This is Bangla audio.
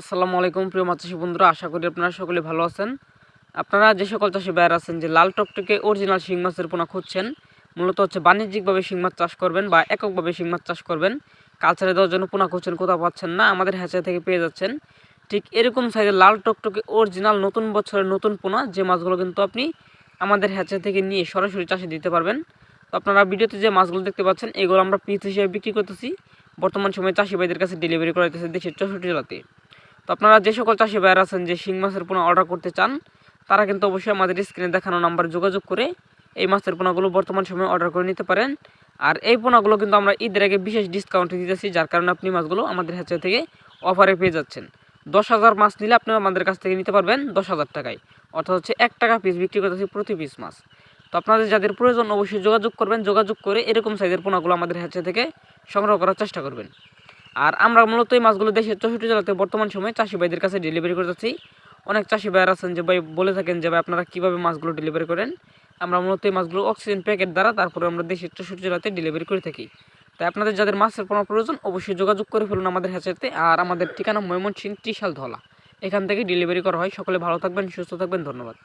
আসসালামু আলাইকুম প্রিয় মাছ চাষী বন্ধুরা, আশা করি আপনারা সকলে ভালো আছেন। আপনারা যে সকল চাষি ভাইয়েরা আছেন যে লাল টকটকে অরিজিনাল শিং মাছের পোনা খুঁজছেন, মূলত হচ্ছে বাণিজ্যিকভাবে শিং মাছ চাষ করবেন বা এককভাবে শিং মাছ চাষ করবেন, কালচারে দেওয়ার জন্য পোনা খুঁজছেন, কোথাও পাচ্ছেন না, আমাদের হ্যাচারি থেকে পেয়ে যাচ্ছেন ঠিক এরকম সাইজের লাল টকটকে অরিজিনাল নতুন বছরের নতুন পোনা, যে মাছগুলো কিন্তু আপনি আমাদের হ্যাচারি থেকে নিয়ে সরাসরি চাষে দিতে পারবেন। তো আপনারা ভিডিওতে যে মাছগুলো দেখতে পাচ্ছেন এগুলো আমরা পিস হিসেবে বিক্রি করতেছি, বর্তমান সময়ে চাষি ভাইদের কাছে ডেলিভারি করাইতেছে দেশের 64 জেলাতে। তো আপনারা যে সকল চাষি ভাইয়েরা আছেন যে শিং মাছের পোনা অর্ডার করতে চান, তারা কিন্তু অবশ্যই আমাদের স্ক্রিনে দেখানো নাম্বারে যোগাযোগ করে এই মাছের পোনাগুলো বর্তমান সময়ে অর্ডার করে নিতে পারেন। আর এই পোনাগুলো কিন্তু আমরা ঈদের আগে বিশেষ ডিসকাউন্টে দিতেছি, যার কারণে আপনি মাছগুলো আমাদের হ্যাচারি থেকে অফারে পেয়ে যাচ্ছেন। 10,000 মাছ নিলে আপনি আমাদের কাছ থেকে নিতে পারবেন 10,000 টাকায়, অর্থাৎ হচ্ছে 1 টাকা পিস বিক্রি করতেছি প্রতি পিস মাছ। তো আপনাদের যাদের প্রয়োজন অবশ্যই যোগাযোগ করবেন, যোগাযোগ করে এরকম সাইজের পোনাগুলো আমাদের হ্যাচারি থেকে সংগ্রহ করার চেষ্টা করবেন। আর আমরা মূলত এই মাছগুলো দেশের 64 জেলাতে বর্তমান সময়ে চাষি ভাইদের কাছে ডেলিভারি করে যাচ্ছি। অনেক চাষি ভাইয়ার আছেন যে ভাই বলে থাকেন যে ভাই আপনারা কীভাবে মাছগুলো ডেলিভারি করেন। আমরা মূলত এই মাছগুলো অক্সিজেন প্যাকেট দ্বারা তারপরে আমরা দেশের 64 জেলাতে ডেলিভারি করে থাকি। তাই আপনাদের যাদের মাছের পোনা প্রয়োজন অবশ্যই যোগাযোগ করে ফেলুন আমাদের হ্যাচারিতে। আর আমাদের ঠিকানা ময়মনসিংহ ত্রিশাল ধলা, এখান থেকে ডেলিভারি করা হয়। সকলে ভালো থাকবেন, সুস্থ থাকবেন, ধন্যবাদ।